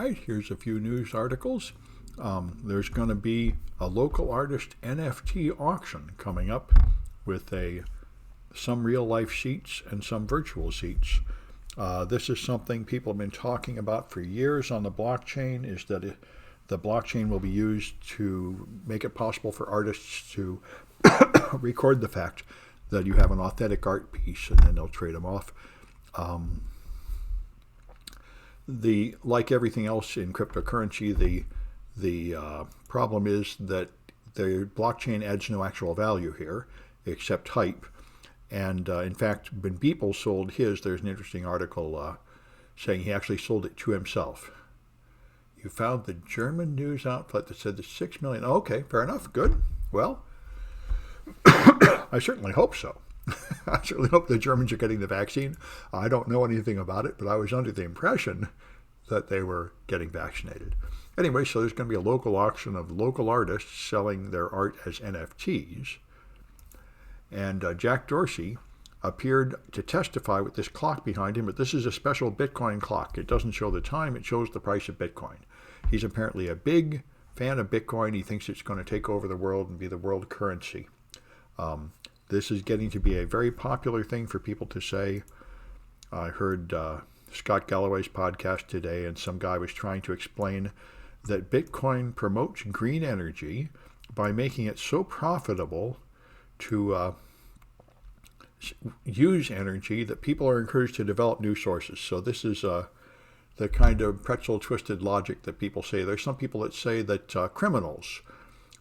right, here's a few news articles. There's going to be a local artist NFT auction coming up with some real-life seats and some virtual seats. This is something people have been talking about for years on the blockchain, is that the blockchain will be used to make it possible for artists to record the fact that you have an authentic art piece, and then they'll trade them off. Like everything else in cryptocurrency, the problem is that the blockchain adds no actual value here, except hype. And in fact, when Beeple sold his, there's an interesting article saying he actually sold it to himself. You found the German news outlet that said the 6 million. Oh, okay, fair enough. Good. Well, I certainly hope so. I certainly hope the Germans are getting the vaccine. I don't know anything about it, but I was under the impression that they were getting vaccinated. Anyway, so there's going to be a local auction of local artists selling their art as NFTs. And Jack Dorsey appeared to testify with this clock behind him, but this is a special Bitcoin clock. It doesn't show the time, it shows the price of Bitcoin. He's apparently a big fan of Bitcoin. He thinks it's going to take over the world and be the world currency. This is getting to be a very popular thing for people to say. I heard Scott Galloway's podcast today, and some guy was trying to explain that Bitcoin promotes green energy by making it so profitable to use energy that people are encouraged to develop new sources. So this is the kind of pretzel twisted logic that people say. There's some people that say that criminals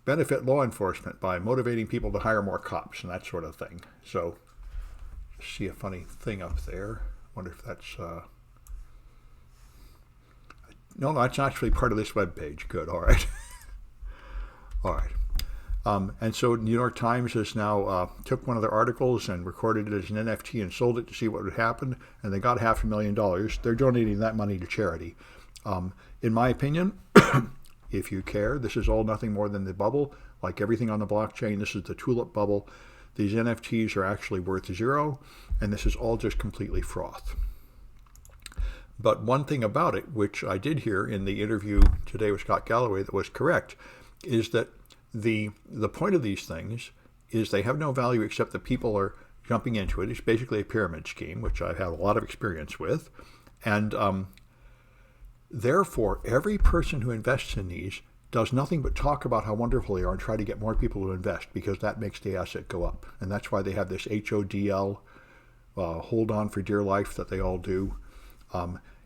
benefit law enforcement by motivating people to hire more cops and that sort of thing. So see a funny thing up there. Wonder if that's no, that's actually part of this web page. Good. All right. All right. And so New York Times has now took one of their articles and recorded it as an NFT and sold it to see what would happen, and they got $500,000. They're donating that money to charity. In my opinion, if you care, this is all nothing more than the bubble. Like everything on the blockchain, this is the tulip bubble. These NFTs are actually worth zero, and this is all just completely froth. But one thing about it, which I did hear in the interview today with Scott Galloway that was correct, is that the point of these things is they have no value except that people are jumping into it. It's basically a pyramid scheme, which I have a lot of experience with. And therefore, every person who invests in these does nothing but talk about how wonderful they are and try to get more people to invest, because that makes the asset go up. And that's why they have this HODL, hold on for dear life, that they all do.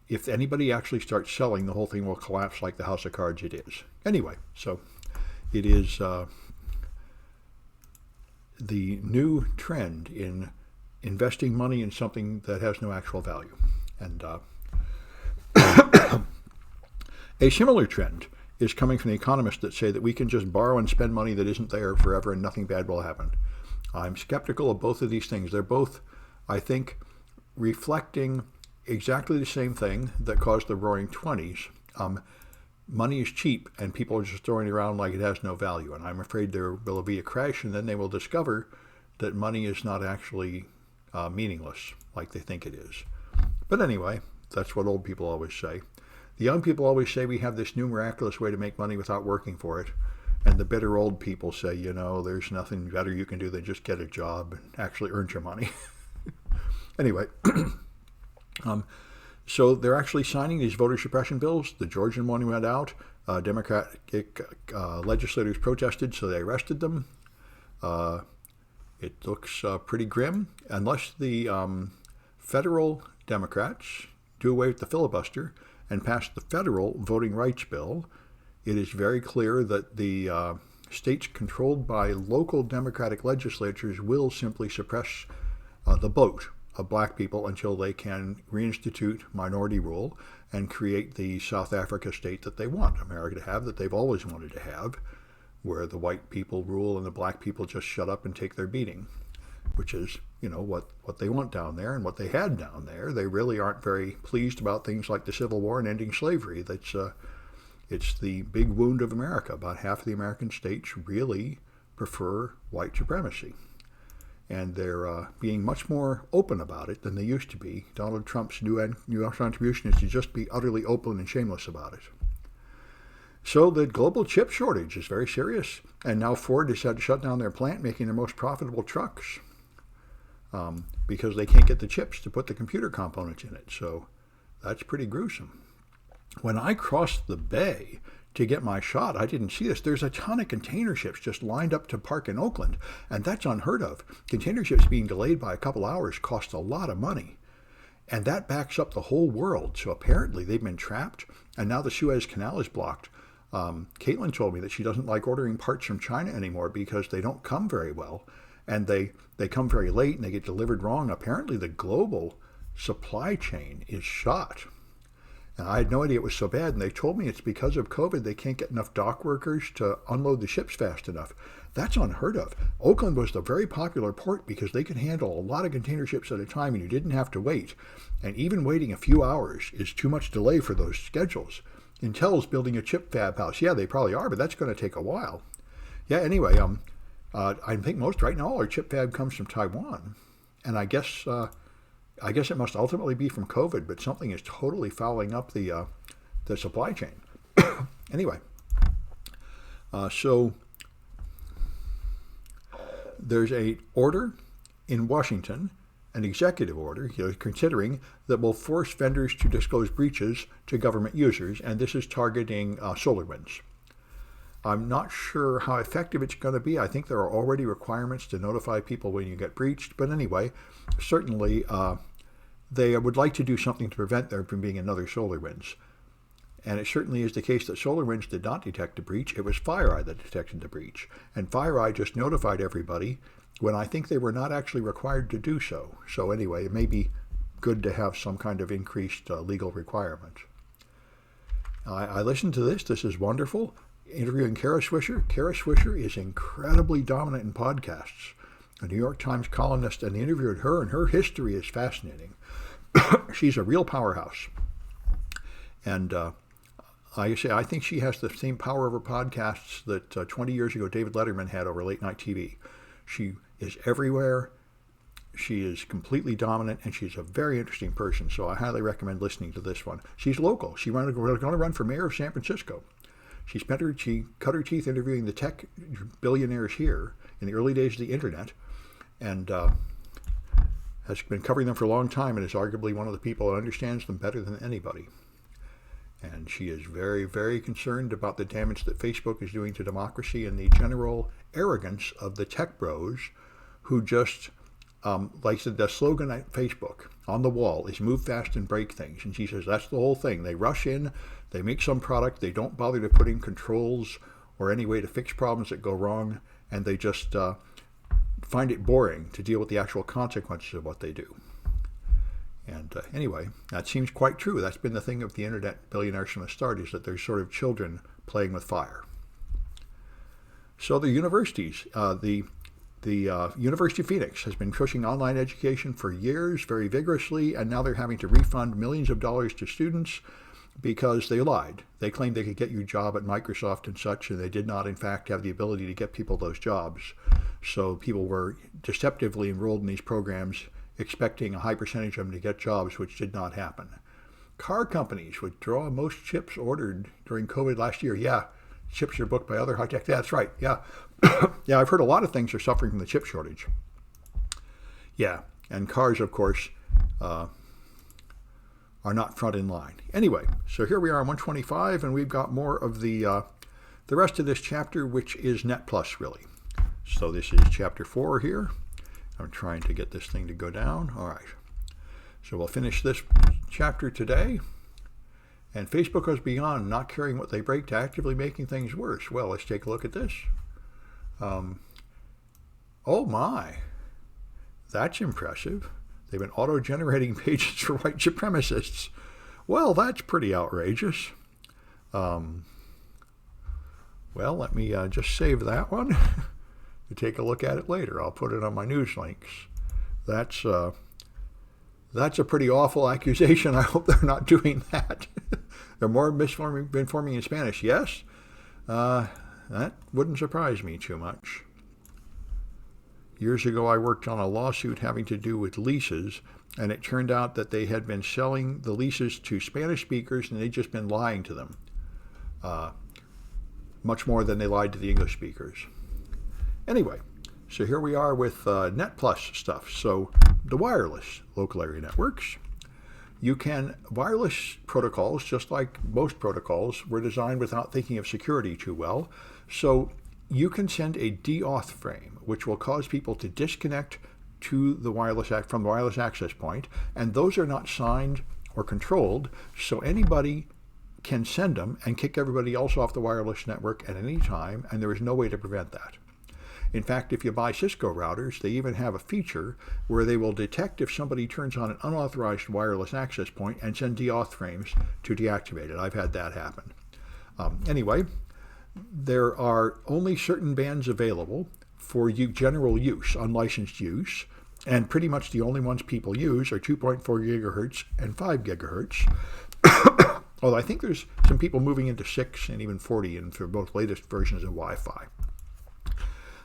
If anybody actually starts selling, the whole thing will collapse like the house of cards it is. Anyway, so it is the new trend in investing money in something that has no actual value. And a similar trend is coming from the economists that say that we can just borrow and spend money that isn't there forever and nothing bad will happen. I'm skeptical of both of these things. They're both, I think, reflecting exactly the same thing that caused the Roaring '20s. Money is cheap, and people are just throwing it around like it has no value. And I'm afraid there will be a crash, and then they will discover that money is not actually meaningless like they think it is. But anyway, that's what old people always say. The young people always say we have this new miraculous way to make money without working for it. And the bitter old people say, you know, there's nothing better you can do than just get a job and actually earn your money. Anyway, so they're actually signing these voter suppression bills. The Georgian one went out. Democratic legislators protested, so they arrested them. It looks pretty grim. Unless the federal Democrats do away with the filibuster and pass the federal voting rights bill, it is very clear that the states controlled by local Democratic legislatures will simply suppress the vote of black people until they can reinstitute minority rule and create the South Africa state that they want America to have, that they've always wanted to have, where the white people rule and the black people just shut up and take their beating, which is, you know, what they want down there and what they had down there. They really aren't very pleased about things like the Civil War and ending slavery. It's the big wound of America. About half of the American states really prefer white supremacy. and they're being much more open about it than they used to be. Donald Trump's new contribution is to just be utterly open and shameless about it. So the global chip shortage is very serious, and now Ford has had to shut down their plant making their most profitable trucks because they can't get the chips to put the computer components in it. So that's pretty gruesome. When I crossed the bay to get my shot, I didn't see this. There's a ton of container ships just lined up to park in Oakland, and that's unheard of. Container ships being delayed by a couple hours cost a lot of money, and that backs up the whole world. So apparently they've been trapped, and now the Suez Canal is blocked. Caitlin told me that she doesn't like ordering parts from China anymore because they don't come very well, and they come very late and they get delivered wrong. Apparently the global supply chain is shot. And I had no idea it was so bad, and they told me it's because of COVID. They can't get enough dock workers to unload the ships fast enough. That's unheard of. Oakland was the very popular port because they could handle a lot of container ships at a time, and you didn't have to wait. And even waiting a few hours is too much delay for those schedules. Intel's building a chip fab house. Yeah, they probably are, but that's going to take a while. Yeah, anyway, I think most right now all our chip fab comes from Taiwan, and I guess it must ultimately be from COVID, but something is totally fouling up the supply chain. Anyway, so there's an order in Washington, an executive order, considering that will force vendors to disclose breaches to government users, and this is targeting SolarWinds. I'm not sure how effective it's going to be. I think there are already requirements to notify people when you get breached, but anyway, certainly they would like to do something to prevent there from being another SolarWinds. And it certainly is the case that SolarWinds did not detect a breach. It was FireEye that detected the breach. And FireEye just notified everybody when I think they were not actually required to do so. So anyway, it may be good to have some kind of increased legal requirement. I listened to this. This is wonderful. Interviewing Kara Swisher. Kara Swisher is incredibly dominant in podcasts. A New York Times columnist, and they interviewed her, and her history is fascinating. She's a real powerhouse. And I think she has the same power over podcasts that 20 years ago David Letterman had over late night TV. She is everywhere. She is completely dominant, and she's a very interesting person. So I highly recommend listening to this one. She's local. She's going to run for mayor of San Francisco. She cut her teeth interviewing the tech billionaires here in the early days of the internet, and has been covering them for a long time, and is arguably one of the people that understands them better than anybody. And she is very, very concerned about the damage that Facebook is doing to democracy and the general arrogance of the tech bros who just, like the slogan at Facebook on the wall is move fast and break things. And she says that's the whole thing. They rush in, they make some product, they don't bother to put in controls or any way to fix problems that go wrong, and they just find it boring to deal with the actual consequences of what they do. And anyway, that seems quite true. That's been the thing of the internet billionaires from the start, is that they're sort of children playing with fire. So the universities, the University of Phoenix has been pushing online education for years very vigorously, and now they're having to refund millions of dollars to students because they lied. They claimed they could get you a job at Microsoft and such, and they did not, in fact, have the ability to get people those jobs. So people were deceptively enrolled in these programs, expecting a high percentage of them to get jobs, which did not happen. Car companies withdraw most chips ordered during COVID last year. Yeah, chips are booked by other high-tech. That's right, yeah. Yeah, I've heard a lot of things are suffering from the chip shortage. Yeah, and cars, of course, are not front in line. Anyway, so here we are on 125, and we've got more of the rest of this chapter, which is Net Plus, really. So this is chapter 4 here. I'm trying to get this thing to go down. All right. So we'll finish this chapter today. And Facebook goes beyond not caring what they break to actively making things worse. Well, let's take a look at this. Oh my, that's impressive. They've been auto-generating pages for white supremacists. Well, that's pretty outrageous. Well, let me just save that one. To take a look at it later. I'll put it on my news links. That's a pretty awful accusation. I hope they're not doing that. They're more informing in Spanish. Yes, that wouldn't surprise me too much. Years ago, I worked on a lawsuit having to do with leases, and it turned out that they had been selling the leases to Spanish speakers, and they'd just been lying to them, much more than they lied to the English speakers. Anyway, so here we are with Net Plus stuff. So the wireless local area networks. Wireless protocols, just like most protocols, were designed without thinking of security too well. So you can send a deauth frame, which will cause people to disconnect to the from the wireless access point, and those are not signed or controlled, so anybody can send them and kick everybody else off the wireless network at any time, and there is no way to prevent that. In fact, if you buy Cisco routers, they even have a feature where they will detect if somebody turns on an unauthorized wireless access point and send deauth frames to deactivate it. I've had that happen. Anyway, there are only certain bands available for general use, unlicensed use, and pretty much the only ones people use are 2.4 gigahertz and 5 gigahertz. Although I think there's some people moving into 6 and even 40 and for both latest versions of Wi-Fi.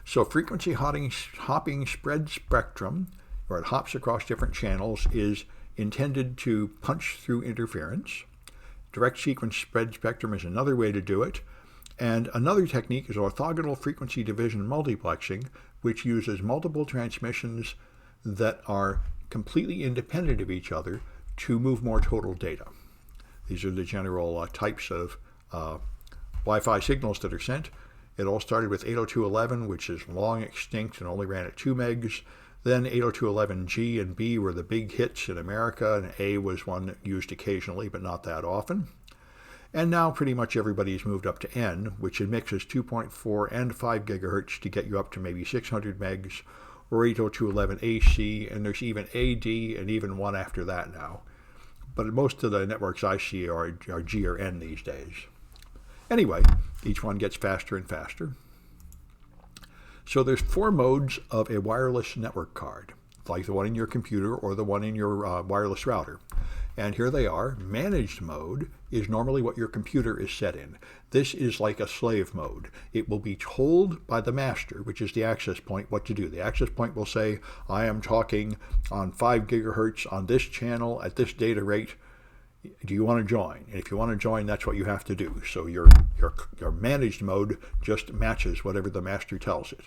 So frequency hopping spread spectrum, where it hops across different channels, is intended to punch through interference. Direct sequence spread spectrum is another way to do it. And another technique is orthogonal frequency division multiplexing, which uses multiple transmissions that are completely independent of each other to move more total data. These are the general types of Wi-Fi signals that are sent. It all started with 802.11, which is long extinct and only ran at 2 megs. Then 802.11g and B were the big hits in America, and A was one that used occasionally, but not that often. And now pretty much everybody's moved up to N, which mixes 2.4 and 5 gigahertz to get you up to maybe 600 megs, or 802.11ac, and there's even AD and even one after that now. But most of the networks I see are G or N these days. Anyway, each one gets faster and faster. So there's 4 modes of a wireless network card, like the one in your computer or the one in your wireless router. And here they are. Managed mode is normally what your computer is set in. This is like a slave mode. It will be told by the master, which is the access point, what to do. The access point will say, I am talking on 5 gigahertz on this channel at this data rate. Do you want to join? And if you want to join, that's what you have to do. So your managed mode just matches whatever the master tells it.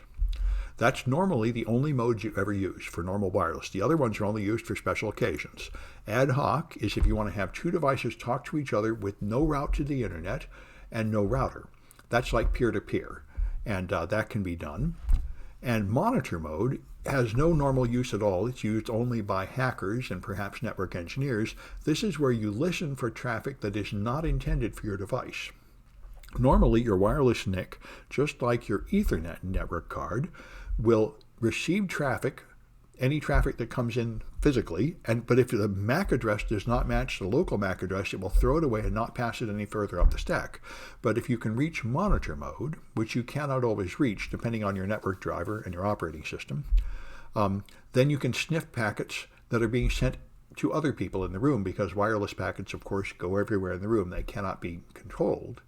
That's normally the only modes you ever use for normal wireless. The other ones are only used for special occasions. Ad hoc is if you want to have 2 devices talk to each other with no route to the internet and no router. That's like peer-to-peer, and that can be done. And monitor mode has no normal use at all. It's used only by hackers and perhaps network engineers. This is where you listen for traffic that is not intended for your device. Normally, your wireless NIC, just like your Ethernet network card, will receive traffic, any traffic that comes in physically, but if the MAC address does not match the local MAC address, it will throw it away and not pass it any further up the stack. But if you can reach monitor mode, which you cannot always reach depending on your network driver and your operating system, then you can sniff packets that are being sent to other people in the room, because wireless packets, of course, go everywhere in the room. They cannot be controlled.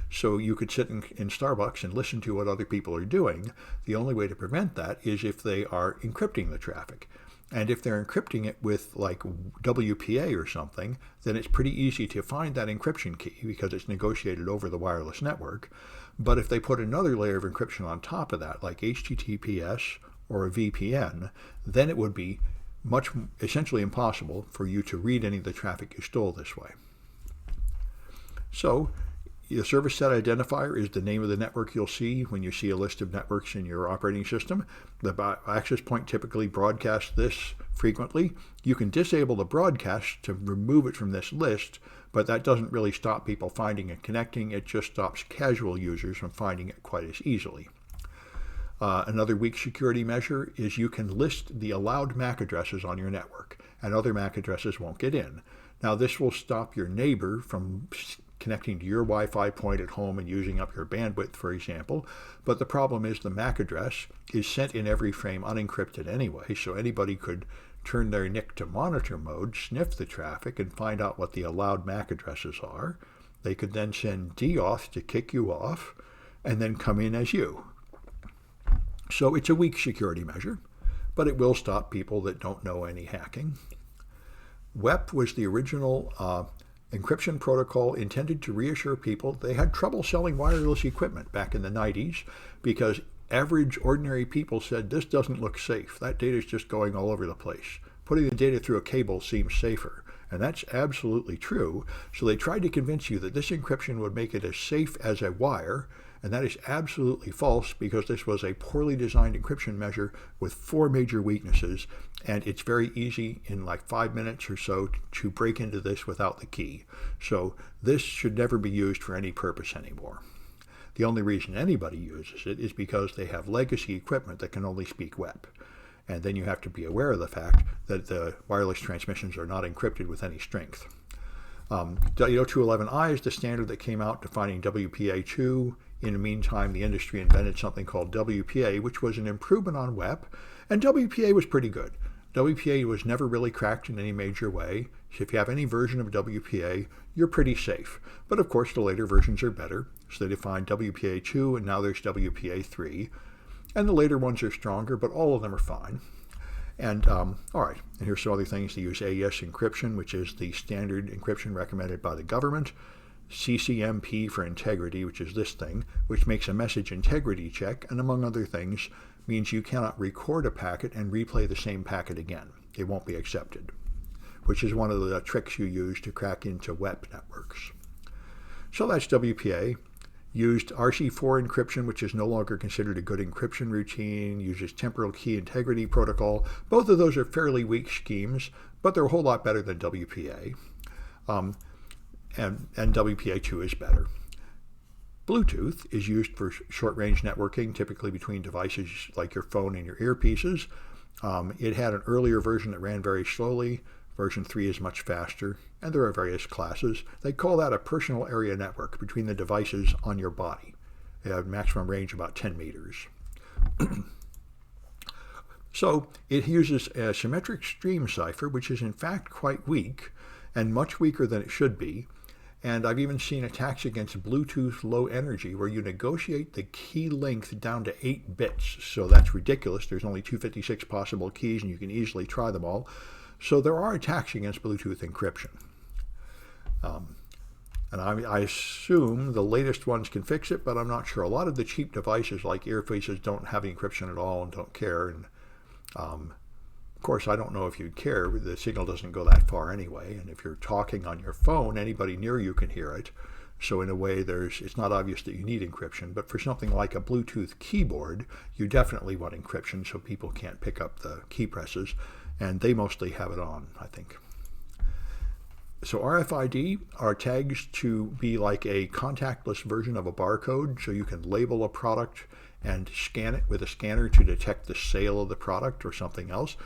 So you could sit in Starbucks and listen to what other people are doing. The only way to prevent that is if they are encrypting the traffic. And if they're encrypting it with like WPA or something, then it's pretty easy to find that encryption key because it's negotiated over the wireless network. But if they put another layer of encryption on top of that, like HTTPS or a VPN, then it would be essentially impossible for you to read any of the traffic you stole this way. So the service set identifier is the name of the network you'll see when you see a list of networks in your operating system. The access point typically broadcasts this frequently. You can disable the broadcast to remove it from this list, but that doesn't really stop people finding and connecting. It just stops casual users from finding it quite as easily. Another weak security measure is you can list the allowed MAC addresses on your network, and other MAC addresses won't get in. Now, this will stop your neighbor from connecting to your Wi-Fi point at home and using up your bandwidth, for example. But the problem is the MAC address is sent in every frame unencrypted anyway, so anybody could turn their NIC to monitor mode, sniff the traffic, and find out what the allowed MAC addresses are. They could then send deauth to kick you off, and then come in as you. So it's a weak security measure, but it will stop people that don't know any hacking. WEP was the original encryption protocol intended to reassure people they had trouble selling wireless equipment back in the 90s because average ordinary people said, this doesn't look safe. That data is just going all over the place. Putting the data through a cable seems safer. And that's absolutely true. So they tried to convince you that this encryption would make it as safe as a wire, and that is absolutely false because this was a poorly designed encryption measure with 4 major weaknesses, and it's very easy in like 5 minutes or so to break into this without the key. So this should never be used for any purpose anymore. The only reason anybody uses it is because they have legacy equipment that can only speak WEP. And then you have to be aware of the fact that the wireless transmissions are not encrypted with any strength. 802.11i is the standard that came out defining WPA2. In the meantime, the industry invented something called WPA, which was an improvement on WEP, and WPA was pretty good. WPA was never really cracked in any major way, so if you have any version of WPA, you're pretty safe. But of course, the later versions are better, so they defined WPA2, and now there's WPA3. And the later ones are stronger, but all of them are fine. And all right, and here's some other things. They use Aes Encryption, which is the standard encryption recommended by the government. CCMP for integrity, which is this thing, which makes a message integrity check, and among other things, means you cannot record a packet and replay the same packet again. It won't be accepted, which is one of the tricks you use to crack into WEP networks. So that's WPA. Used RC4 encryption, which is no longer considered a good encryption routine, uses temporal key integrity protocol. Both of those are fairly weak schemes, but they're a whole lot better than WPA. And WPA2 is better. Bluetooth is used for short-range networking, typically between devices like your phone and your earpieces. It had an earlier version that ran very slowly. Version 3 is much faster, and there are various classes. They call that a personal area network between the devices on your body. They have maximum range about 10 meters. So it uses a symmetric stream cipher, which is in fact quite weak, and much weaker than it should be. And I've even seen attacks against Bluetooth low energy where you negotiate the key length down to 8 bits. So that's ridiculous. There's only 256 possible keys, and you can easily try them all. So there are attacks against Bluetooth encryption. And I assume the latest ones can fix it, but I'm not sure. A lot of the cheap devices like earpieces don't have encryption at all and don't care. And of course, I don't know if you'd care. The signal doesn't go that far anyway. And if you're talking on your phone, anybody near you can hear it. So in a way, it's not obvious that you need encryption. But for something like a Bluetooth keyboard, you definitely want encryption so people can't pick up the key presses. And they mostly have it on, I think. So RFID are tags to be like a contactless version of a barcode, so you can label a product and scan it with a scanner to detect the sale of the product or something else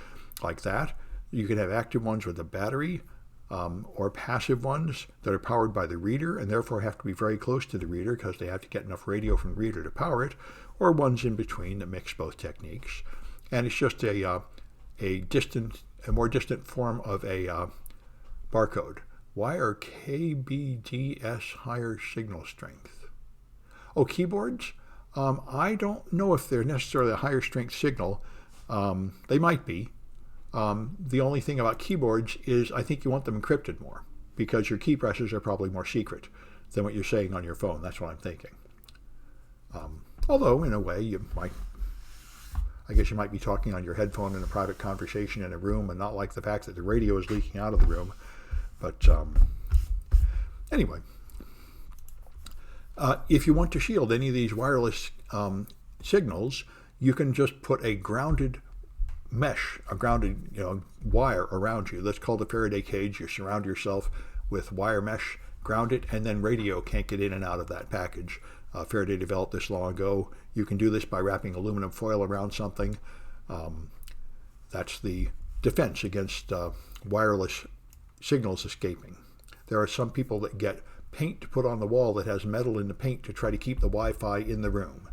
like that. You can have active ones with a battery or passive ones that are powered by the reader and therefore have to be very close to the reader because they have to get enough radio from the reader to power it, or ones in between that mix both techniques. And it's just a more distant form of a barcode. Why are KBDS higher signal strength? Oh, keyboards? I don't know if they're necessarily a higher strength signal. They might be. The only thing about keyboards is I think you want them encrypted more because your key presses are probably more secret than what you're saying on your phone. That's what I'm thinking. Although, in a way, I guess you might be talking on your headphone in a private conversation in a room and not like the fact that the radio is leaking out of the room. But anyway, if you want to shield any of these wireless signals, you can just put a grounded mesh, a grounded wire around you. That's called the Faraday Cage. You surround yourself with wire mesh, ground it, and then radio can't get in and out of that package. Faraday developed this long ago. You can do this by wrapping aluminum foil around something. That's the defense against wireless signals escaping. There are some people that get paint to put on the wall that has metal in the paint to try to keep the Wi-Fi in the room,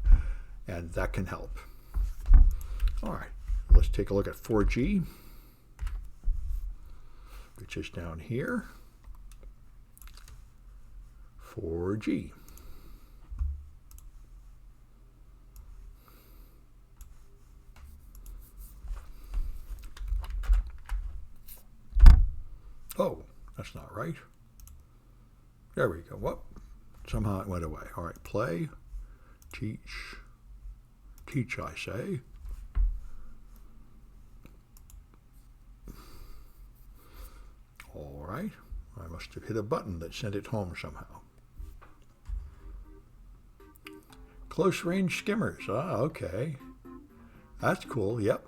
and that can help. All right, let's take a look at 4G, which is down here. 4G. right. There we go. Whoop. Somehow it went away. All right, play, teach, I say. All right. I must have hit a button that sent it home somehow. Close range skimmers. Ah, okay. That's cool. Yep.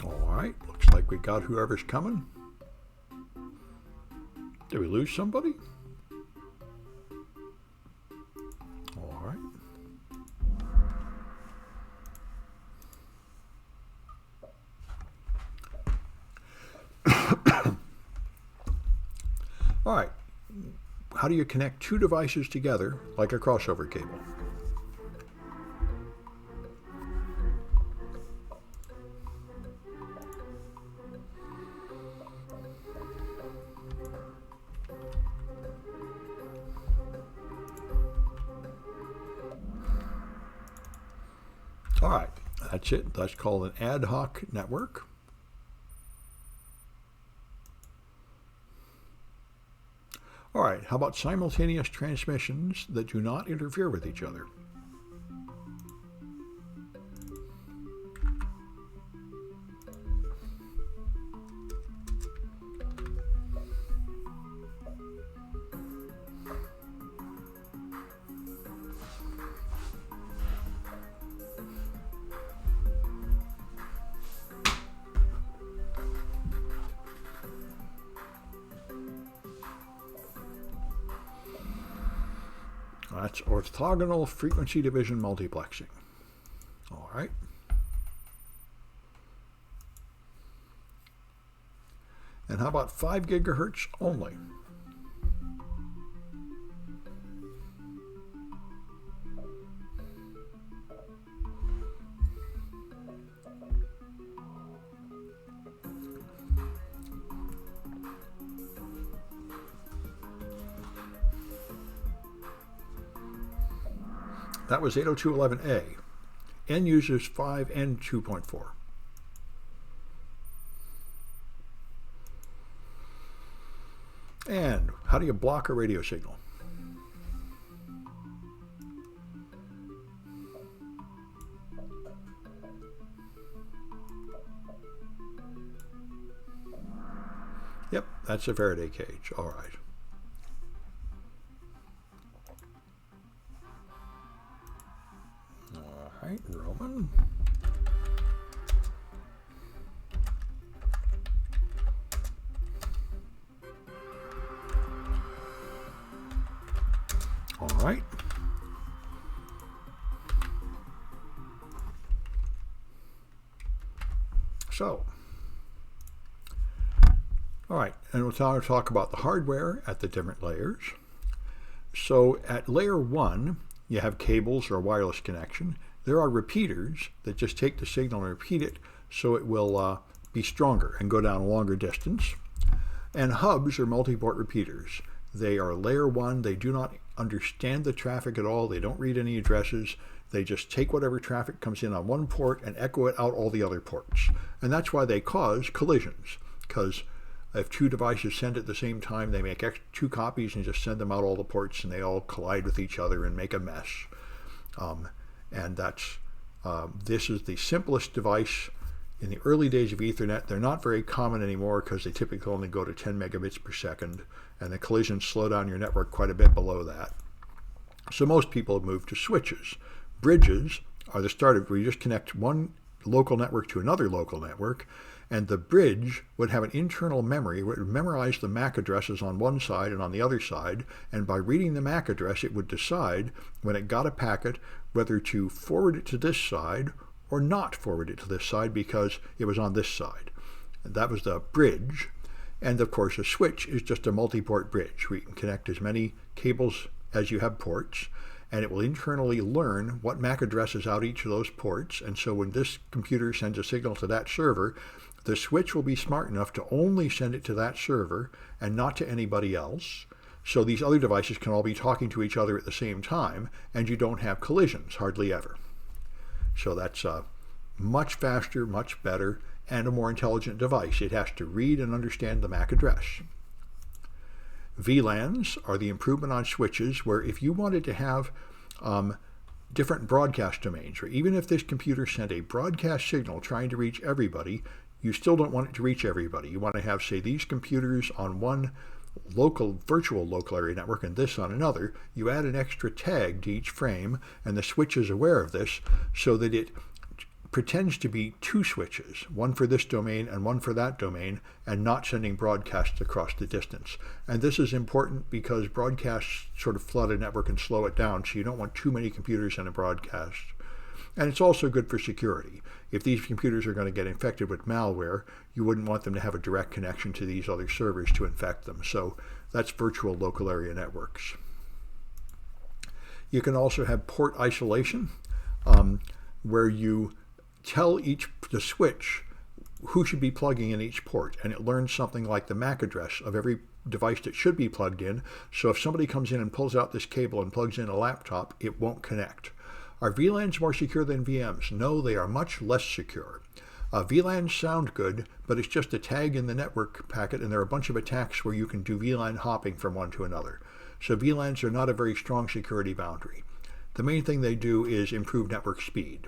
Alright, looks like we got whoever's coming. Did we lose somebody? Alright. Alright, how do you connect two devices together like a crossover cable? All right, that's it. That's called an ad hoc network. All right, how about simultaneous transmissions that do not interfere with each other? That's orthogonal frequency division multiplexing. All right. And how about 5 gigahertz only? That was 802.11a. N uses 5 and 2.4. And how do you block a radio signal? Yep, that's a Faraday cage. All right. All right, Roman. All right. So, all right, and we'll talk about the hardware at the different layers. So at layer 1, you have cables or wireless connection. There are repeaters that just take the signal and repeat it so it will be stronger and go down a longer distance. And hubs are multi-port repeaters. They are layer 1. They do not understand the traffic at all. They don't read any addresses. They just take whatever traffic comes in on one port and echo it out all the other ports. And that's why they cause collisions, because if two devices send at the same time, they make 2 copies and just send them out all the ports, and they all collide with each other and make a mess. And that's this is the simplest device in the early days of Ethernet. They're not very common anymore because they typically only go to 10 megabits per second, and the collisions slow down your network quite a bit below that. So most people have moved to switches. Bridges are the start of where you just connect one local network to another local network, and the bridge would have an internal memory where it would memorize the MAC addresses on one side and on the other side, and by reading the MAC address it would decide when it got a packet whether to forward it to this side or not forward it to this side because it was on this side. And that was the bridge. And of course a switch is just a multi-port bridge where you can connect as many cables as you have ports, and it will internally learn what MAC address is out each of those ports. And so when this computer sends a signal to that server, the switch will be smart enough to only send it to that server and not to anybody else. So these other devices can all be talking to each other at the same time, and you don't have collisions, hardly ever. So that's a much faster, much better, and a more intelligent device. It has to read and understand the MAC address. VLANs are the improvement on switches where if you wanted to have different broadcast domains, or even if this computer sent a broadcast signal trying to reach everybody, you still don't want it to reach everybody. You want to have, say, these computers on one virtual local area network and this on another. You add an extra tag to each frame, and the switch is aware of this so that it pretends to be two switches, one for this domain and one for that domain, and not sending broadcasts across the distance. And this is important because broadcasts sort of flood a network and slow it down, so you don't want too many computers in a broadcast. And it's also good for security. If these computers are going to get infected with malware, you wouldn't want them to have a direct connection to these other servers to infect them. So that's virtual local area networks. You can also have port isolation, where you tell the switch who should be plugging in each port, and it learns something like the MAC address of every device that should be plugged in. So if somebody comes in and pulls out this cable and plugs in a laptop, it won't connect. Are VLANs more secure than VMs? No, they are much less secure. VLANs sound good, but it's just a tag in the network packet, and there are a bunch of attacks where you can do VLAN hopping from one to another. So VLANs are not a very strong security boundary. The main thing they do is improve network speed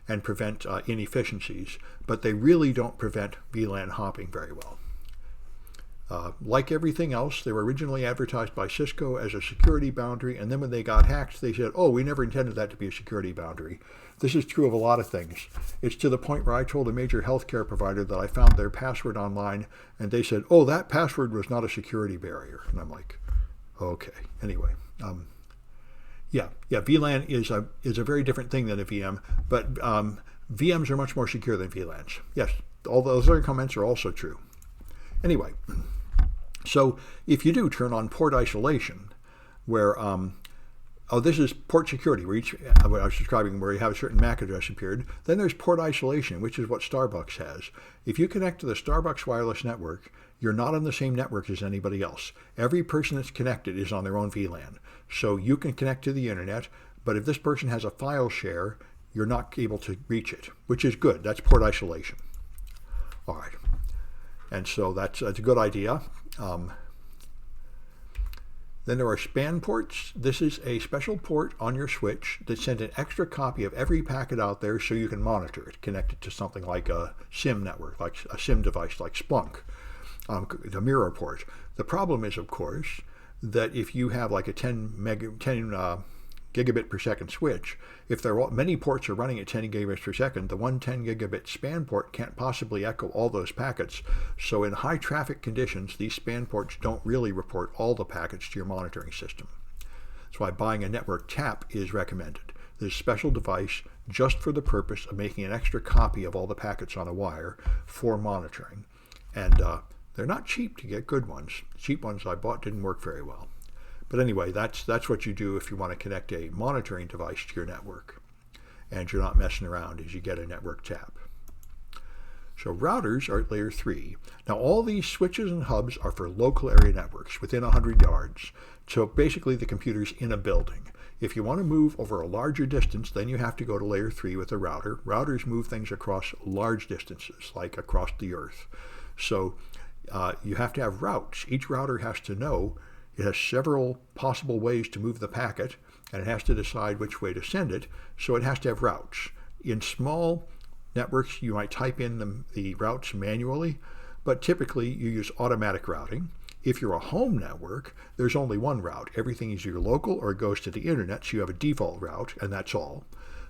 and prevent inefficiencies, but they really don't prevent VLAN hopping very well. Like everything else, they were originally advertised by Cisco as a security boundary, and then when they got hacked, they said, oh, we never intended that to be a security boundary. This is true of a lot of things. It's to the point where I told a major healthcare provider that I found their password online, and they said, oh, that password was not a security barrier. And I'm like, okay. Anyway, VLAN is a very different thing than a VM, but VMs are much more secure than VLANs. Yes, all those other comments are also true. Anyway, so if you do turn on port isolation, where, this is port security, where what I was describing, where you have a certain MAC address appeared. Then there's port isolation, which is what Starbucks has. If you connect to the Starbucks wireless network, you're not on the same network as anybody else. Every person that's connected is on their own VLAN. So you can connect to the internet, but if this person has a file share, you're not able to reach it, which is good. That's port isolation. All right. And so that's a good idea. Then there are span ports. This is a special port on your switch that sends an extra copy of every packet out there so you can monitor it, connect it to something like a SIM network, like a SIM device like Splunk, the mirror port. The problem is, of course, that if you have like a 10 gigabit per second switch, if there are many ports are running at 10 gigabits per second, the one 10 gigabit span port can't possibly echo all those packets. So in high traffic conditions, these span ports don't really report all the packets to your monitoring system. That's why buying a network Chap is recommended. There's a special device just for the purpose of making an extra copy of all the packets on a wire for monitoring. And they're not cheap to get good ones. Cheap ones I bought didn't work very well. But anyway, that's what you do if you want to connect a monitoring device to your network. And you're not messing around as you get a network Chap. So routers are at layer 3. Now all these switches and hubs are for local area networks within 100 yards. So basically the computer's in a building. If you want to move over a larger distance, then you have to go to layer 3 with a router. Routers move things across large distances, like across the earth. So you have to have routes. Each router has to know it has several possible ways to move the packet, and it has to decide which way to send it, so it has to have routes. In small networks, you might type in the routes manually, but typically you use automatic routing. If you're a home network, there's only one route. Everything is either local or it goes to the internet, so you have a default route, and that's all.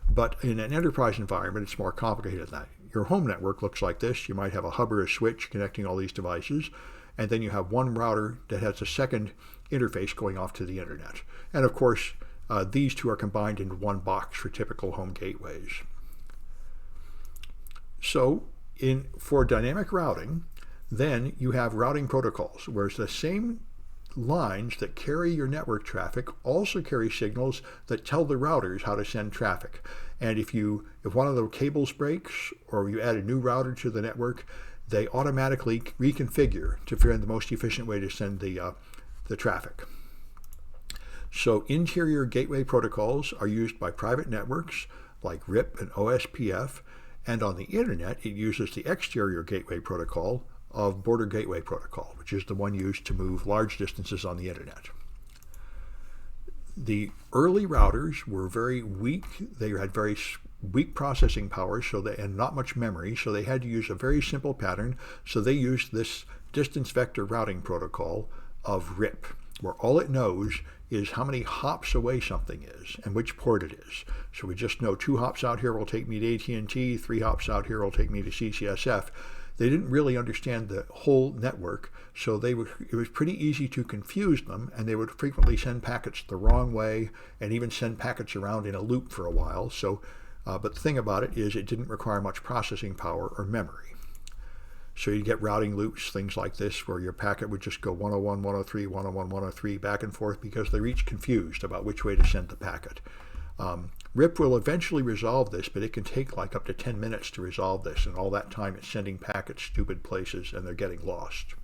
But in an enterprise environment, it's more complicated than that. Your home network looks like this. You might have a hub or a switch connecting all these devices, and then you have one router that has a second interface going off to the internet. And of course, these two are combined into one box for typical home gateways. So for dynamic routing, then you have routing protocols, whereas the same lines that carry your network traffic also carry signals that tell the routers how to send traffic. And if one of the cables breaks or you add a new router to the network, they automatically reconfigure to find the most efficient way to send the traffic. So interior gateway protocols are used by private networks like RIP and Ospf, and on the internet it uses the exterior gateway protocol of Border Gateway Protocol, which is the one used to move large distances on the internet. The early routers were very weak. They had very weak processing power, and not much memory, so they had to use a very simple pattern. So they used this distance vector routing protocol of RIP, where all it knows is how many hops away something is and which port it is. So we just know 2 hops out here will take me to AT&T, 3 hops out here will take me to CCSF. They didn't really understand the whole network, so it was pretty easy to confuse them, and they would frequently send packets the wrong way and even send packets around in a loop for a while. But the thing about it is it didn't require much processing power or memory. So you get routing loops, things like this, where your packet would just go 101, 103, 101, 103 back and forth because they're each confused about which way to send the packet. RIP will eventually resolve this, but it can take like up to 10 minutes to resolve this, and all that time it's sending packets stupid places and they're getting lost.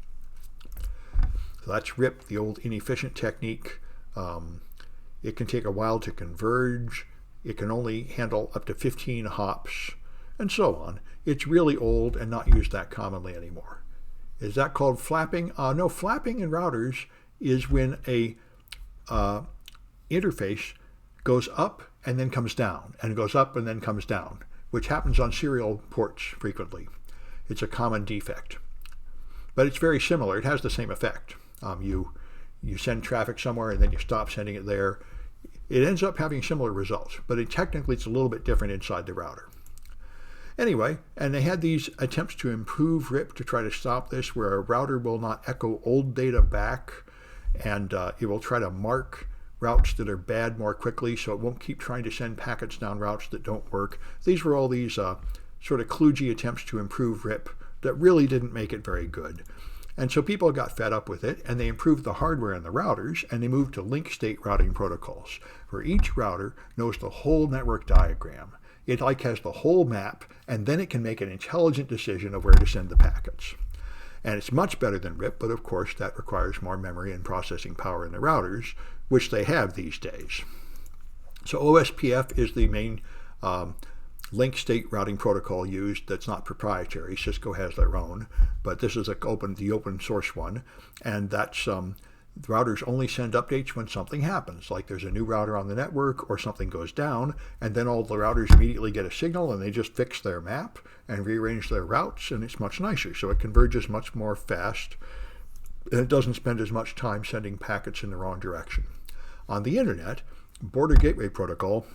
So that's RIP, the old inefficient technique. It can take a while to converge. It can only handle up to 15 hops, and so on. It's really old and not used that commonly anymore. Is that called flapping? No, flapping in routers is when a interface goes up and then comes down, and goes up and then comes down, which happens on serial ports frequently. It's a common defect. But it's very similar. It has the same effect. You send traffic somewhere and then you stop sending it there. It ends up having similar results, but technically it's a little bit different inside the router. Anyway, and they had these attempts to improve RIP to try to stop this, where a router will not echo old data back, and it will try to mark routes that are bad more quickly, so it won't keep trying to send packets down routes that don't work. These were all these sort of kludgy attempts to improve RIP that really didn't make it very good. And so people got fed up with it, and they improved the hardware in the routers, and they moved to link state routing protocols, where each router knows the whole network diagram. It has the whole map, and then it can make an intelligent decision of where to send the packets. And it's much better than RIP, but of course that requires more memory and processing power in the routers, which they have these days. So Ospf is the main link state routing protocol used that's not proprietary. Cisco has their own, but this is the open source one, and that's the routers only send updates when something happens, like there's a new router on the network or something goes down, and then all the routers immediately get a signal and they just fix their map and rearrange their routes, and it's much nicer. So it converges much more fast, and it doesn't spend as much time sending packets in the wrong direction. On the internet, Border Gateway Protocol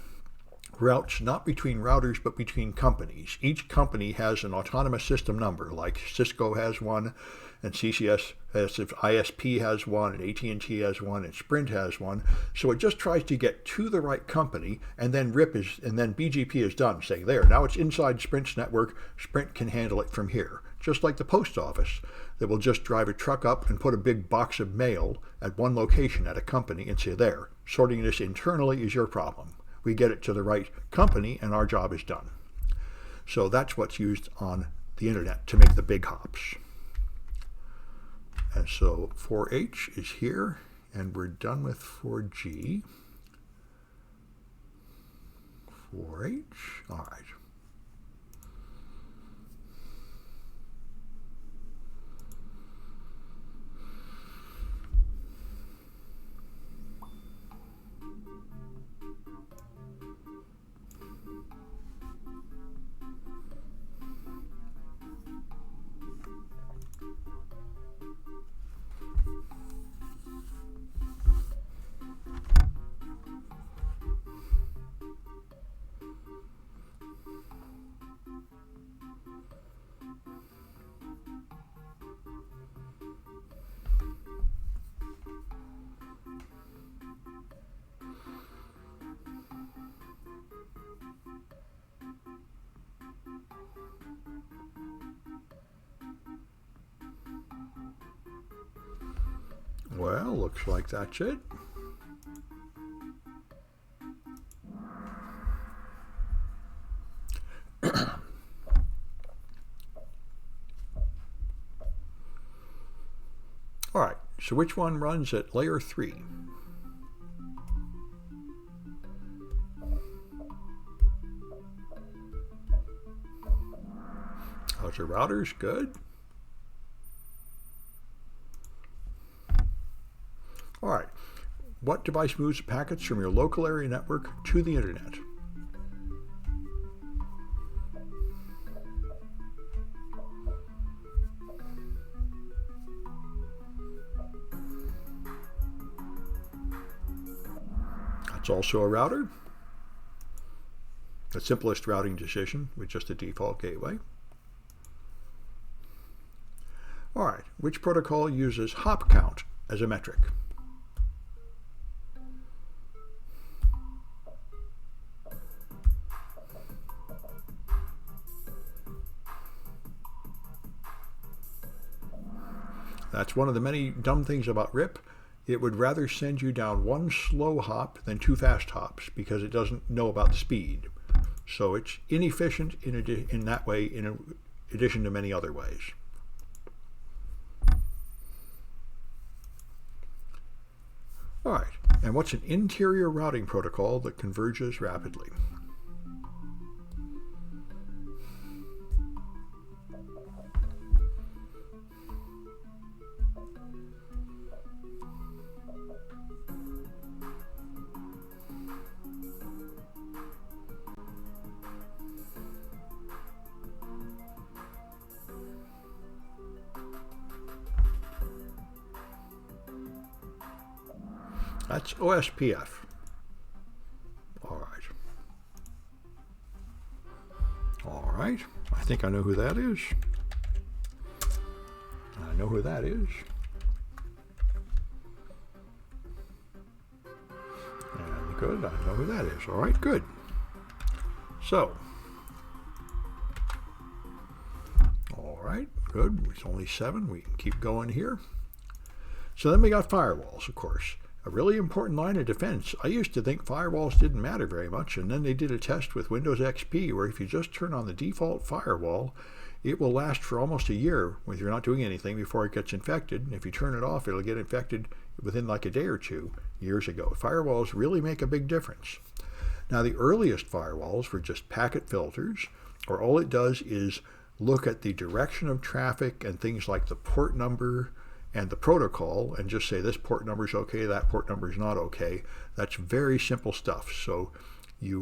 routes not between routers but between companies. Each company has an autonomous system number, like Cisco has one, and ISP has one, and AT&T has one, and Sprint has one. So it just tries to get to the right company, and then BGP is done, saying there, now it's inside Sprint's network, Sprint can handle it from here. Just like the post office, that will just drive a truck up and put a big box of mail at one location at a company and say, there, sorting this internally is your problem. We get it to the right company and our job is done. So that's what's used on the internet to make the big hops. And so 4H is here, and we're done with 4G. 4H, all right. Well, looks like that's it. All right, so which one runs at layer 3? How's your routers? Good. All right, what device moves packets from your local area network to the internet? It's also a router. The simplest routing decision with just a default gateway. All right, which protocol uses hop count as a metric? That's one of the many dumb things about RIP. It would rather send you down one slow hop than two fast hops because it doesn't know about the speed. So it's inefficient in that way, in addition to many other ways. All right, and what's an interior routing protocol that converges rapidly? That's Ospf. All right. All right. I think I know who that is. I know who that is. And good. I know who that is. All right. Good. So. All right. Good. It's only 7. We can keep going here. So then we got firewalls, of course. A really important line of defense. I used to think firewalls didn't matter very much, and then they did a test with Windows XP where if you just turn on the default firewall, it will last for almost a year when you're not doing anything before it gets infected. And if you turn it off, it'll get infected within like a day or 2 years ago. Firewalls really make a big difference. Now, the earliest firewalls were just packet filters, or all it does is look at the direction of traffic and things like the port number and the protocol and just say this port number is okay, that port number is not okay. That's very simple stuff. So it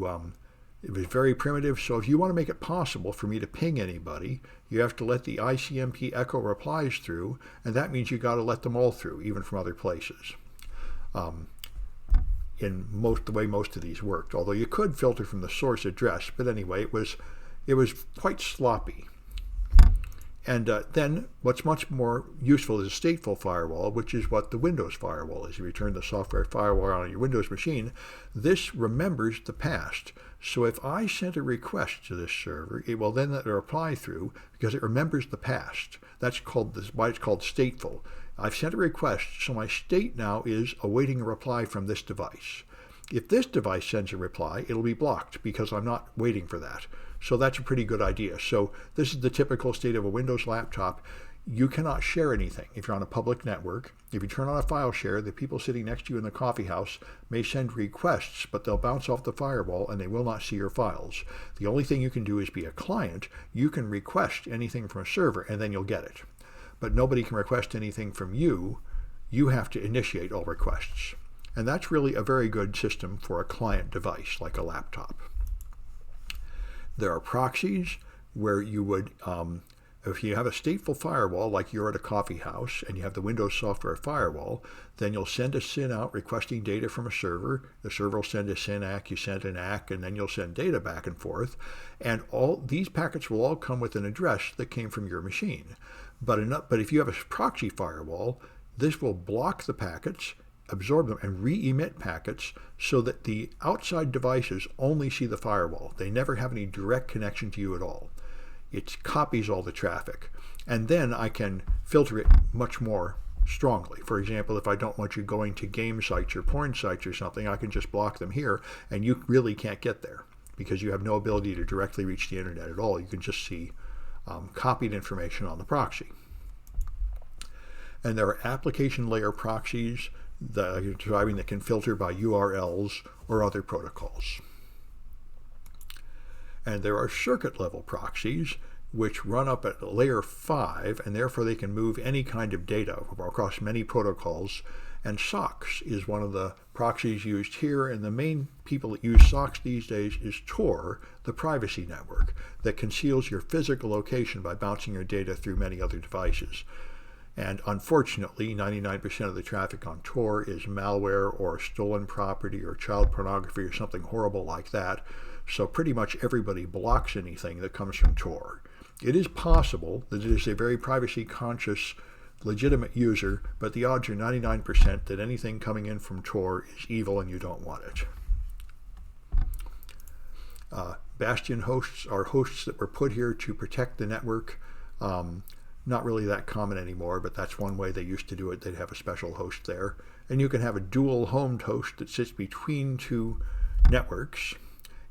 was very primitive. So if you want to make it possible for me to ping anybody, you have to let the ICMP echo replies through, and that means you got to let them all through, even from other places. In the way most of these worked, although you could filter from the source address, but anyway, it was quite sloppy. And then what's much more useful is a stateful firewall, which is what the Windows firewall is. If you turn the software firewall on your Windows machine, this remembers the past. So if I sent a request to this server, it will then let a reply through because it remembers the past. That's why it's called stateful. I've sent a request, so my state now is awaiting a reply from this device. If this device sends a reply, it'll be blocked because I'm not waiting for that. So that's a pretty good idea. So this is the typical state of a Windows laptop. You cannot share anything if you're on a public network. If you turn on a file share, the people sitting next to you in the coffee house may send requests, but they'll bounce off the firewall and they will not see your files. The only thing you can do is be a client. You can request anything from a server and then you'll get it. But nobody can request anything from you. You have to initiate all requests. And that's really a very good system for a client device like a laptop. There are proxies where you would, if you have a stateful firewall like you're at a coffee house and you have the Windows software firewall, then you'll send a SYN out requesting data from a server. The server will send a SYN ACK, you send an ACK, and then you'll send data back and forth. And all these packets will all come with an address that came from your machine. But if you have a proxy firewall, this will block the packets, absorb them, and re-emit packets so that the outside devices only see the firewall. They never have any direct connection to you at all. It copies all the traffic. And then I can filter it much more strongly. For example, if I don't want you going to game sites or porn sites or something, I can just block them here, and you really can't get there because you have no ability to directly reach the internet at all. You can just see copied information on the proxy. And there are application layer proxies that you're describing that can filter by URLs or other protocols. And there are circuit level proxies which run up at layer 5, and therefore they can move any kind of data across many protocols. And SOCKS is one of the proxies used here, and the main people that use SOCKS these days is Tor, the privacy network that conceals your physical location by bouncing your data through many other devices. And unfortunately, 99% of the traffic on Tor is malware or stolen property or child pornography or something horrible like that. So pretty much everybody blocks anything that comes from Tor. It is possible that it is a very privacy-conscious, legitimate user, but the odds are 99% that anything coming in from Tor is evil and you don't want it. Bastion hosts are hosts that were put here to protect the network. Not really that common anymore, but that's one way they used to do it. They'd have a special host there. And you can have a dual-homed host that sits between two networks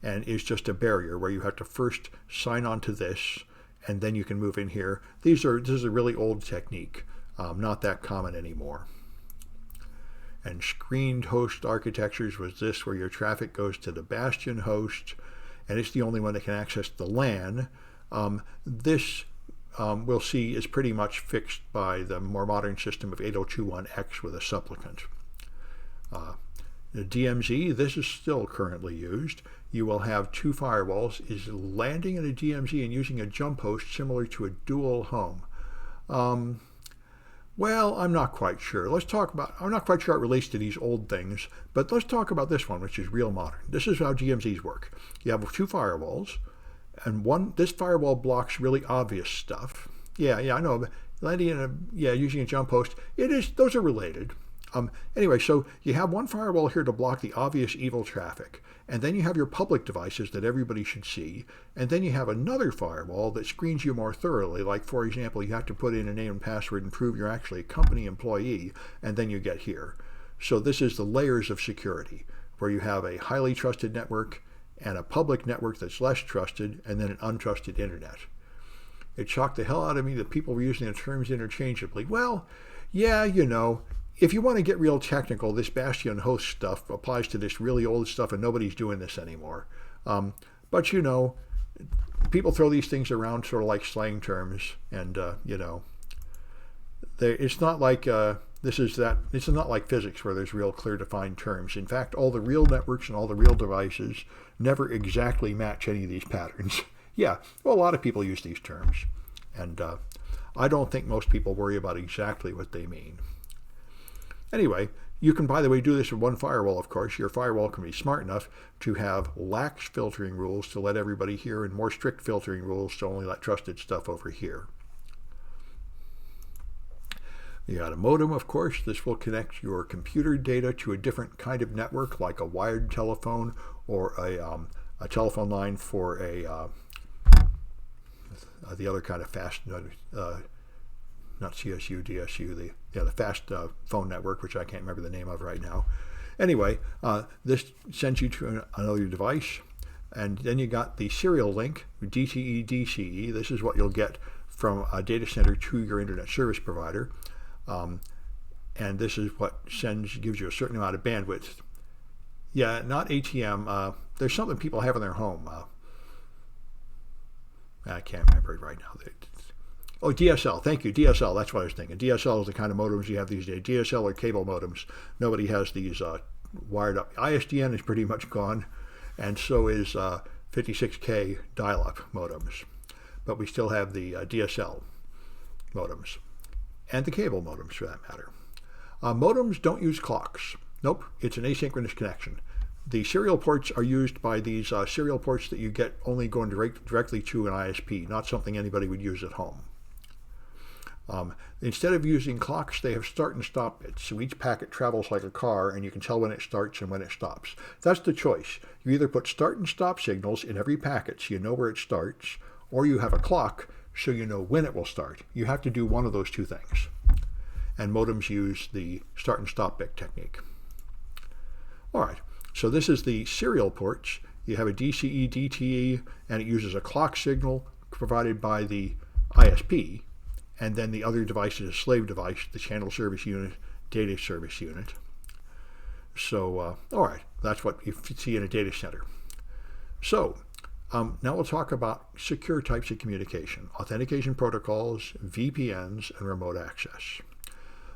and is just a barrier where you have to first sign on to this, and then you can move in here. This is a really old technique, not that common anymore. And screened host architectures was this, where your traffic goes to the Bastion host, and it's the only one that can access the LAN. This we'll see is pretty much fixed by the more modern system of 8021X with a supplicant. The DMZ, this is still currently used. You will have two firewalls, is landing in a DMZ and using a jump host similar to a dual home. Well, I'm not quite sure. I'm not quite sure it relates to these old things, but let's talk about this one, which is real modern. This is how DMZs work. You have two firewalls, and this firewall blocks really obvious stuff. Yeah, I know. Landing in using a jump host, those are related. Anyway, so you have one firewall here to block the obvious evil traffic, and then you have your public devices that everybody should see, and then you have another firewall that screens you more thoroughly. Like, for example, you have to put in a name and password and prove you're actually a company employee, and then you get here. So this is the layers of security, where you have a highly trusted network and a public network that's less trusted, and then an untrusted internet. It shocked the hell out of me that people were using the terms interchangeably. Well, yeah, if you want to get real technical, this Bastion host stuff applies to this really old stuff, and nobody's doing this anymore. But people throw these things around sort of like slang terms, and it's not like it's not like physics where there's real clear defined terms. In fact, all the real networks and all the real devices never exactly match any of these patterns. Yeah, well, a lot of people use these terms, and I don't think most people worry about exactly what they mean. Anyway, you can, by the way, do this with one firewall, of course. Your firewall can be smart enough to have lax filtering rules to let everybody here and more strict filtering rules to only let trusted stuff over here. You got a modem, of course. This will connect your computer data to a different kind of network, like a wired telephone or a telephone line for the other kind of fast, not CSU, DSU, the fast phone network, which I can't remember the name of right now. Anyway, this sends you to another device, and then you got the serial link, DTE, DCE. This is what you'll get from a data center to your internet service provider, and this is what gives you a certain amount of bandwidth. Yeah, not ATM. There's something people have in their home. I can't remember it right now. Oh, DSL. Thank you. DSL. That's what I was thinking. DSL is the kind of modems you have these days. DSL are cable modems. Nobody has these wired up. ISDN is pretty much gone, and so is 56K dial-up modems. But we still have the DSL modems, and the cable modems for that matter. Modems don't use clocks. Nope, it's an asynchronous connection. The serial ports are used by these serial ports that you get only going directly to an ISP, not something anybody would use at home. Instead of using clocks, they have start and stop bits. So each packet travels like a car, and you can tell when it starts and when it stops. That's the choice. You either put start and stop signals in every packet so you know where it starts, or you have a clock so you know when it will start. You have to do one of those two things. and modems use the start and stop bit technique. All right, so this is the serial ports. You have a DCE, DTE, and it uses a clock signal provided by the ISP, and then the other device is a slave device, the channel service unit, data service unit. So, all right, that's what you see in a data center. So, now we'll talk about secure types of communication, authentication protocols, VPNs, and remote access.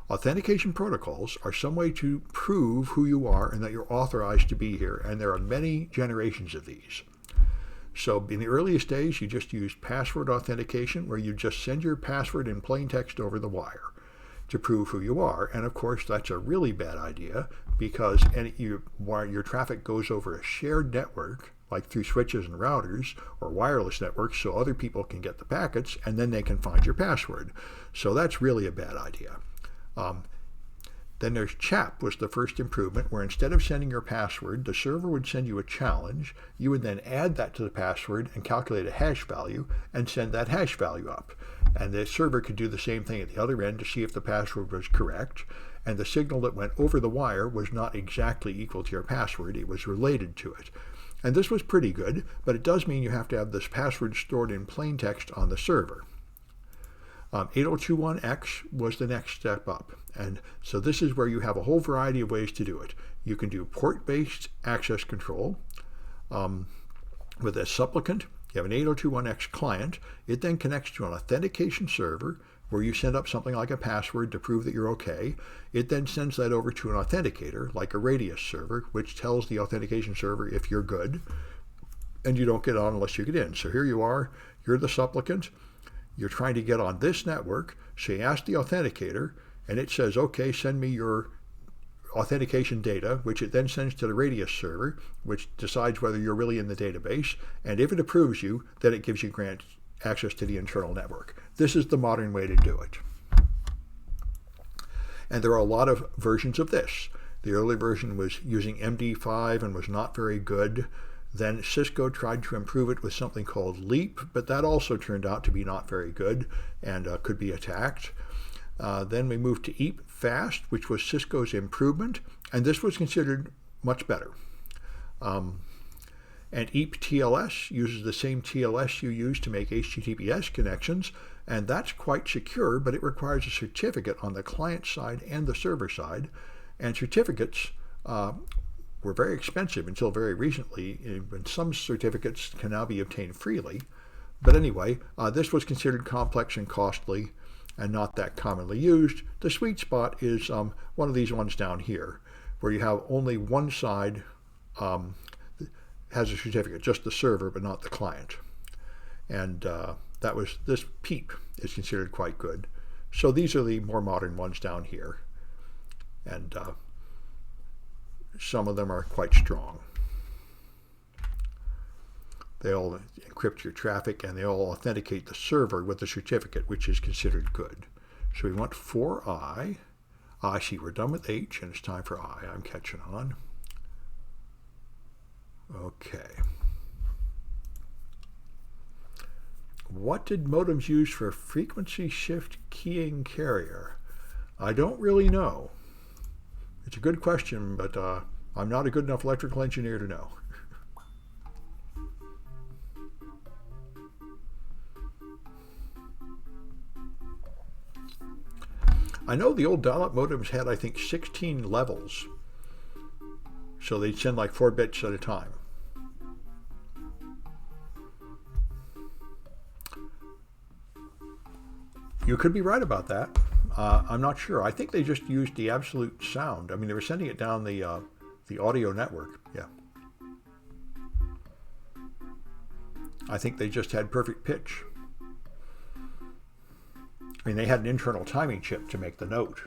Authentication protocols are some way to prove who you are and that you're authorized to be here, and there are many generations of these. So in the earliest days, you just used password authentication, where you just send your password in plain text over the wire to prove who you are. And of course, that's a really bad idea, because your traffic goes over a shared network, like through switches and routers or wireless networks, so other people can get the packets and then they can find your password. So that's really a bad idea. Then there's Chap was the first improvement, where instead of sending your password, the server would send you a challenge. You would then add that to the password and calculate a hash value and send that hash value up. And the server could do the same thing at the other end to see if the password was correct. And the signal that went over the wire was not exactly equal to your password. It was related to it. And this was pretty good, but it does mean you have to have this password stored in plain text on the server. 8021X was the next step up. And so this is where you have a whole variety of ways to do it. You can do port-based access control with a supplicant. You have an 8021X client. It then connects to an authentication server where you send up something like a password to prove that you're okay. It then sends that over to an authenticator, like a Radius server, which tells the authentication server if you're good, and you don't get on unless you get in. So here you are, you're the supplicant, you're trying to get on this network, so you ask the authenticator, and it says, okay, send me your authentication data, which it then sends to the Radius server, which decides whether you're really in the database, and if it approves you, then it gives you grant access to the internal network. This is the modern way to do it. And there are a lot of versions of this. The early version was using MD5 and was not very good. Then Cisco tried to improve it with something called Leap, but that also turned out to be not very good and could be attacked. Then we moved to EAP Fast, which was Cisco's improvement, and this was considered much better. And EAP TLS uses the same TLS you use to make HTTPS connections, and that's quite secure, but it requires a certificate on the client side and the server side. And certificates were very expensive until very recently, and some certificates can now be obtained freely. But anyway, this was considered complex and costly and not that commonly used. The sweet spot is one of these ones down here, where you have only one side has a certificate, just the server, but not the client. And this PEEP is considered quite good. So these are the more modern ones down here. And some of them are quite strong. They all encrypt your traffic, and they all authenticate the server with the certificate, which is considered good. So we want 4I. I see we're done with H, and it's time for I. I'm catching on. Okay. What did modems use for frequency shift keying carrier? I don't really know. It's a good question, but I'm not a good enough electrical engineer to know. I know the old dial-up modems had, I think, 16 levels. So they'd send like 4 bits at a time. You could be right about that. I'm not sure. I think they just used the absolute sound. I mean, they were sending it down the audio network. Yeah. I think they just had perfect pitch. I mean, they had an internal timing chip to make the note,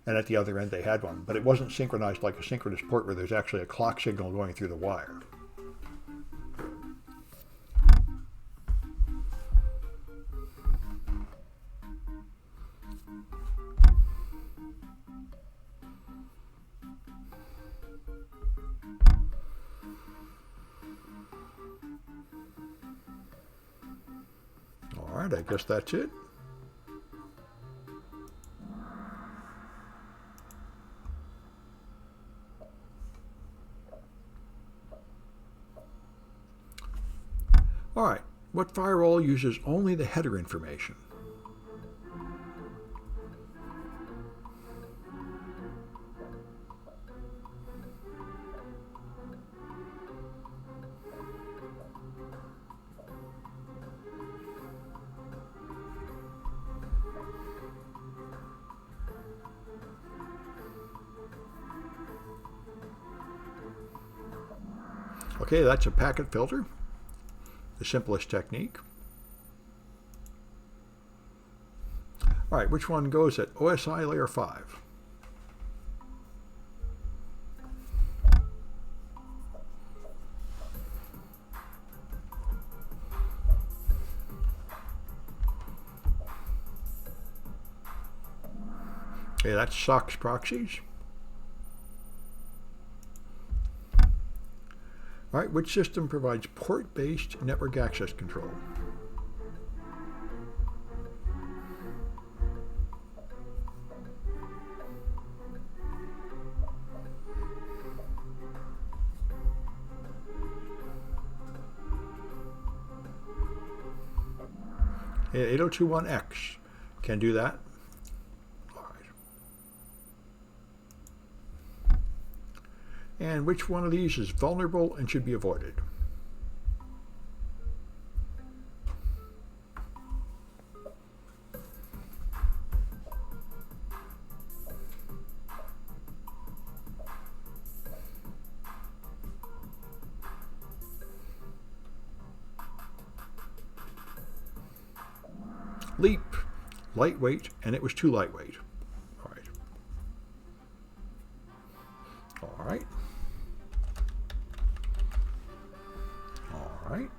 and at the other end they had one, but it wasn't synchronized like a synchronous port where there's actually a clock signal going through the wire. All right, I guess that's it. All right, what firewall uses only the header information? Okay, that's a packet filter, the simplest technique. All right, which one goes at OSI layer 5? Okay, that's SOC's Proxies. All right, which system provides port-based network access control? Yeah, 8021X can do that. All right. And which one of these is vulnerable and should be avoided? Leap, lightweight, and it was too lightweight. All right. All right. All right.